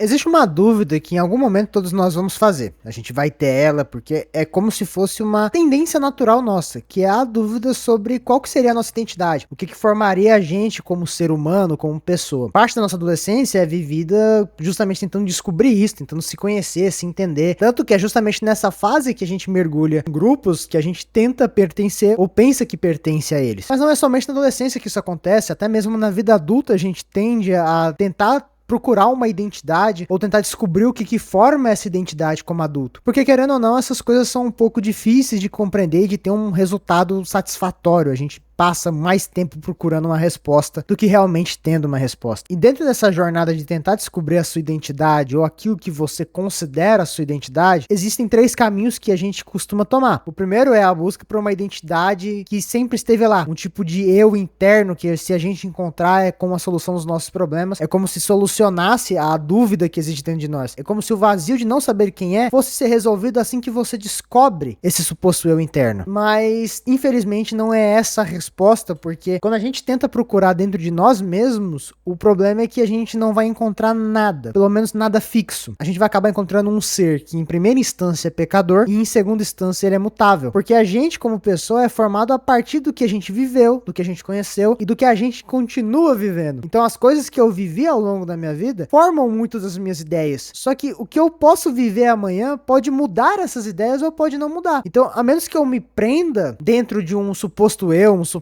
Existe uma dúvida que em algum momento todos nós vamos fazer. A gente vai ter ela porque é como se fosse uma tendência natural nossa, que é a dúvida sobre qual que seria a nossa identidade, o que formaria a gente como ser humano, como pessoa. Parte da nossa adolescência é vivida justamente tentando descobrir isso, tentando se conhecer, se entender. Tanto que é justamente nessa fase que a gente mergulha em grupos que a gente tenta pertencer ou pensa que pertence a eles. Mas não é somente na adolescência que isso acontece, até mesmo na vida adulta a gente tende a tentar procurar uma identidade ou tentar descobrir o que forma essa identidade como adulto. Porque, querendo ou não, essas coisas são um pouco difíceis de compreender e de ter um resultado satisfatório. A gente passa mais tempo procurando uma resposta do que realmente tendo uma resposta. E dentro dessa jornada de tentar descobrir a sua identidade ou aquilo que você considera a sua identidade, existem 3 caminhos que a gente costuma tomar. O primeiro é a busca por uma identidade que sempre esteve lá, um tipo de eu interno que, se a gente encontrar, é como a solução dos nossos problemas, é como se solucionasse a dúvida que existe dentro de nós. É como se o vazio de não saber quem é fosse ser resolvido assim que você descobre esse suposto eu interno. Mas, infelizmente, não é essa a resposta, porque quando a gente tenta procurar dentro de nós mesmos, o problema é que a gente não vai encontrar nada, pelo menos nada fixo. A gente vai acabar encontrando um ser que em primeira instância é pecador e em segunda instância ele é mutável, porque a gente como pessoa é formado a partir do que a gente viveu, do que a gente conheceu e do que a gente continua vivendo. Então as coisas que eu vivi ao longo da minha vida formam muitas das minhas ideias, só que o que eu posso viver amanhã pode mudar essas ideias ou pode não mudar. Então, a menos que eu me prenda dentro de um suposto eu, um suposto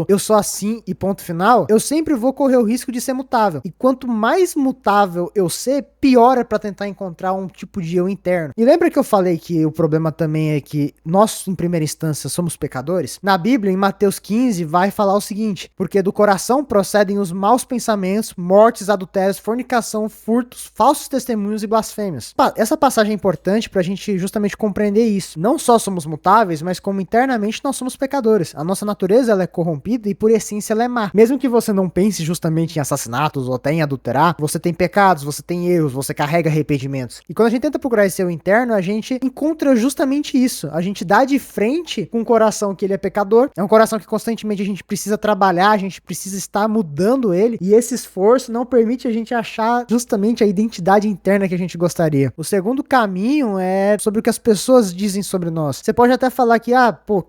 eu sou assim e ponto final, eu sempre vou correr o risco de ser mutável. E quanto mais mutável eu ser, pior é pra tentar encontrar um tipo de eu interno. E lembra que eu falei que o problema também é que nós, em primeira instância, somos pecadores? Na Bíblia, em Mateus 15, vai falar o seguinte: porque do coração procedem os maus pensamentos, mortes, adultérios, fornicação, furtos, falsos testemunhos e blasfêmias. Essa passagem é importante pra gente justamente compreender isso. Não só somos mutáveis, mas como internamente nós somos pecadores. A nossa natureza ela é corrompida e por essência ela é má. Mesmo que você não pense justamente em assassinatos ou até em adulterar, você tem pecados, você tem erros, você carrega arrependimentos. E quando a gente tenta procurar esse eu interno, a gente encontra justamente isso. A gente dá de frente com um coração que ele é pecador, é um coração que constantemente a gente precisa trabalhar, a gente precisa estar mudando ele, e esse esforço não permite a gente achar justamente a identidade interna que a gente gostaria. O segundo caminho é sobre o que as pessoas dizem sobre nós. Você pode até falar que,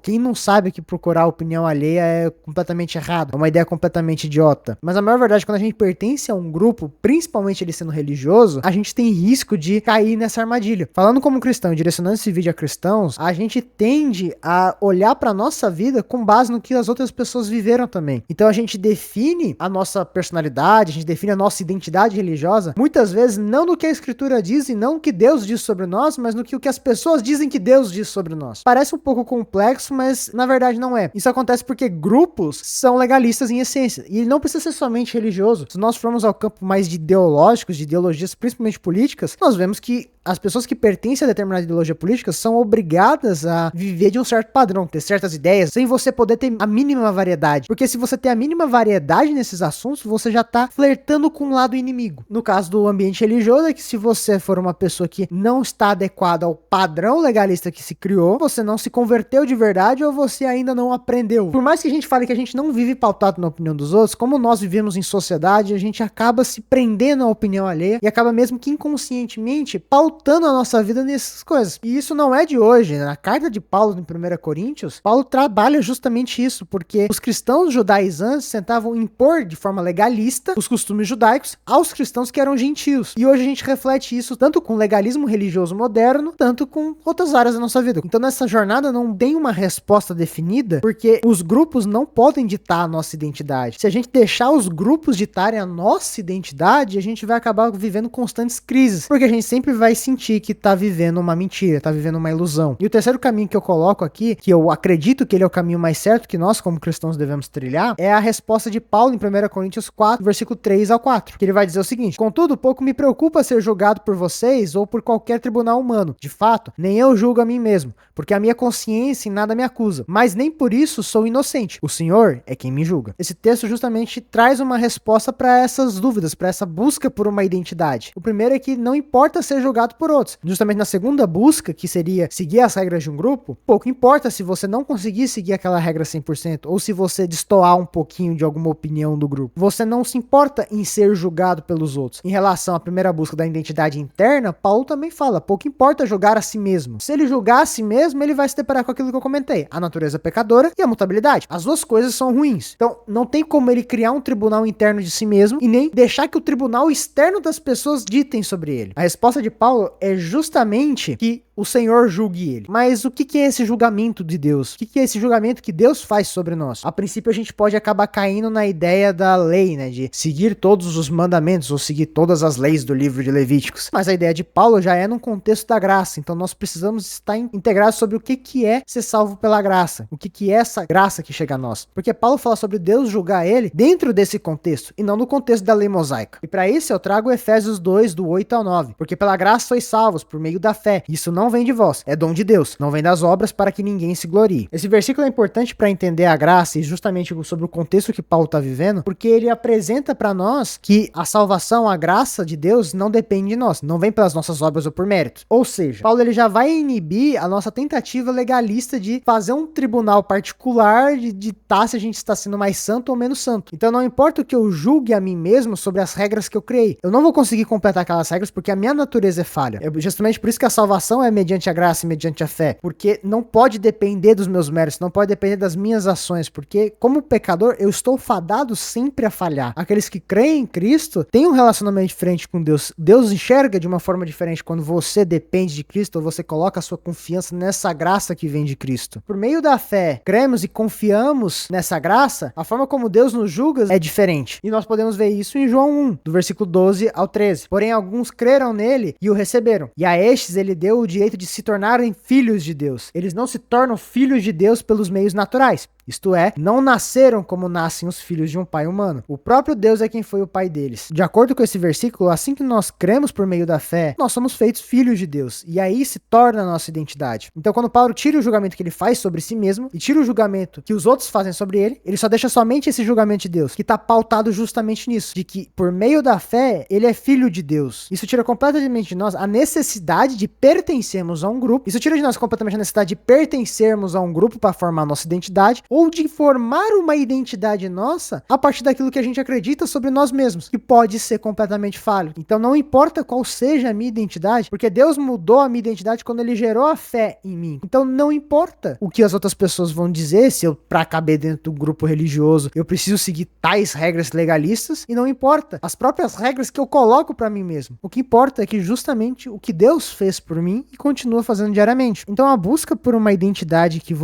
quem não sabe que procurar a opinião alheia é completamente errado, é uma ideia completamente idiota. Mas a maior verdade, quando a gente pertence a um grupo, principalmente ele sendo religioso, a gente tem risco de cair nessa armadilha. Falando como cristão e direcionando esse vídeo a cristãos, a gente tende a olhar pra nossa vida com base no que as outras pessoas viveram também. Então a gente define a nossa personalidade, a gente define a nossa identidade religiosa, muitas vezes não no que a escritura diz e não no que Deus diz sobre nós, mas no que o que as pessoas dizem que Deus diz sobre nós. Parece um pouco complexo, mas na verdade não é. Isso acontece porque grupos são legalistas em essência, e não precisa ser somente religioso. Se nós formos ao campo mais de ideológicos, de ideologias principalmente políticas, nós vemos que as pessoas que pertencem a determinada ideologia política são obrigadas a viver de um certo padrão, ter certas ideias, sem você poder ter a mínima variedade. Porque se você tem a mínima variedade nesses assuntos, você já tá flertando com um lado inimigo. No caso do ambiente religioso, é que se você for uma pessoa que não está adequada ao padrão legalista que se criou, você não se converteu de verdade ou você ainda não aprendeu. Por mais que a gente fale que a gente não vive pautado na opinião dos outros, como nós vivemos em sociedade, a gente acaba se prendendo à opinião alheia e acaba mesmo que inconscientemente pautando a nossa vida nessas coisas. E isso não é de hoje. Na carta de Paulo em 1 Coríntios, Paulo trabalha justamente isso, porque os cristãos judaizantes tentavam impor de forma legalista os costumes judaicos aos cristãos que eram gentios. E hoje a gente reflete isso tanto com o legalismo religioso moderno, tanto com outras áreas da nossa vida. Então nessa jornada não tem uma resposta definida, porque os grupos não podem ditar a nossa identidade. Se a gente deixar os grupos ditarem a nossa identidade, a gente vai acabar vivendo constantes crises, porque a gente sempre vai sentir que tá vivendo uma mentira, tá vivendo uma ilusão. E o terceiro caminho que eu coloco aqui, que eu acredito que ele é o caminho mais certo que nós como cristãos devemos trilhar, é a resposta de Paulo em 1 Coríntios 4, versículo 3 ao 4, que ele vai dizer o seguinte: contudo, pouco me preocupa ser julgado por vocês ou por qualquer tribunal humano. De fato, nem eu julgo a mim mesmo, porque a minha consciência em nada me acusa, mas nem por isso sou inocente. inocente. O Senhor é quem me julga. Esse texto justamente traz uma resposta para essas dúvidas, para essa busca por uma identidade. O primeiro é que não importa ser julgado por outros. Justamente na segunda busca, que seria seguir as regras de um grupo, pouco importa se você não conseguir seguir aquela regra 100%, ou se você destoar um pouquinho de alguma opinião do grupo. Você não se importa em ser julgado pelos outros. Em relação à primeira busca da identidade interna, Paulo também fala, pouco importa julgar a si mesmo. Se ele julgar a si mesmo, ele vai se deparar com aquilo que eu comentei, a natureza pecadora e a mutabilidade. As duas coisas são ruins. Então, não tem como ele criar um tribunal interno de si mesmo e nem deixar que o tribunal externo das pessoas ditem sobre ele. A resposta de Paulo é justamente que o Senhor julgue ele. Mas o que é esse julgamento de Deus? O que é esse julgamento que Deus faz sobre nós? A princípio a gente pode acabar caindo na ideia da lei, né? De seguir todos os mandamentos ou seguir todas as leis do livro de Levíticos. Mas a ideia de Paulo já é num contexto da graça. Então nós precisamos estar integrados sobre o que é ser salvo pela graça. O que é essa graça que chega a nós. Porque Paulo fala sobre Deus julgar ele dentro desse contexto e não no contexto da lei mosaica. E para isso eu trago Efésios 2, do 8 ao 9. Porque pela graça sois salvos por meio da fé. Isso não vem de vós, é dom de Deus, não vem das obras para que ninguém se glorie. Esse versículo é importante para entender a graça e justamente sobre o contexto que Paulo está vivendo, porque ele apresenta para nós que a salvação, a graça de Deus não depende de nós, não vem pelas nossas obras ou por mérito. Ou seja, Paulo ele já vai inibir a nossa tentativa legalista de fazer um tribunal particular de ditar se a gente está sendo mais santo ou menos santo. Então não importa o que eu julgue a mim mesmo sobre as regras que eu criei, eu não vou conseguir completar aquelas regras porque a minha natureza é falha. É justamente por isso que a salvação é mediante a graça e mediante a fé, porque não pode depender dos meus méritos, não pode depender das minhas ações, porque como pecador eu estou fadado sempre a falhar. Aqueles que creem em Cristo têm um relacionamento diferente com Deus. Deus enxerga de uma forma diferente quando você depende de Cristo ou você coloca a sua confiança nessa graça que vem de Cristo. Por meio da fé, cremos e confiamos nessa graça, a forma como Deus nos julga é diferente. E nós podemos ver isso em João 1, do versículo 12 ao 13. Porém, alguns creram nele e o receberam. E a estes ele deu o direito de se tornarem filhos de Deus. Eles não se tornam filhos de Deus pelos meios naturais. Isto é, não nasceram como nascem os filhos de um pai humano. O próprio Deus é quem foi o pai deles. De acordo com esse versículo, assim que nós cremos por meio da fé, nós somos feitos filhos de Deus. E aí se torna a nossa identidade. Então, quando Paulo tira o julgamento que ele faz sobre si mesmo e tira o julgamento que os outros fazem sobre ele só deixa somente esse julgamento de Deus, que está pautado justamente nisso, de que por meio da fé, ele é filho de Deus. Isso tira completamente de nós a necessidade de pertencermos a um grupo. Isso tira de nós completamente a necessidade de pertencermos a um grupo para formar a nossa identidade, ou de formar uma identidade nossa a partir daquilo que a gente acredita sobre nós mesmos, que pode ser completamente falho. Então não importa qual seja a minha identidade, porque Deus mudou a minha identidade quando ele gerou a fé em mim. Então não importa o que as outras pessoas vão dizer, se eu, pra caber dentro do grupo religioso, eu preciso seguir tais regras legalistas, e não importa as próprias regras que eu coloco pra mim mesmo. O que importa é que justamente o que Deus fez por mim e continua fazendo diariamente. Então a busca por uma identidade que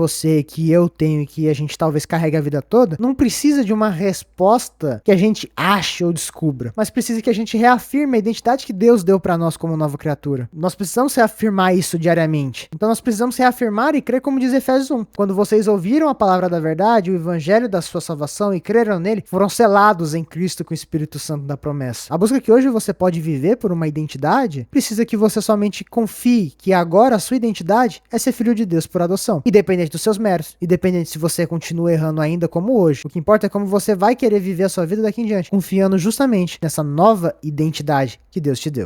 eu tenho e que a gente talvez carregue a vida toda, não precisa de uma resposta que a gente ache ou descubra, mas precisa que a gente reafirme a identidade que Deus deu pra nós como nova criatura. Nós precisamos reafirmar isso diariamente. Então nós precisamos reafirmar e crer como diz Efésios 1. Quando vocês ouviram a palavra da verdade, o evangelho da sua salvação e creram nele, foram selados em Cristo com o Espírito Santo da promessa. A busca que hoje você pode viver por uma identidade, precisa que você somente confie que agora a sua identidade é ser filho de Deus por adoção, independente dos seus méritos, independente se você continua errando ainda como hoje. O que importa é como você vai querer viver a sua vida daqui em diante, confiando justamente nessa nova identidade que Deus te deu.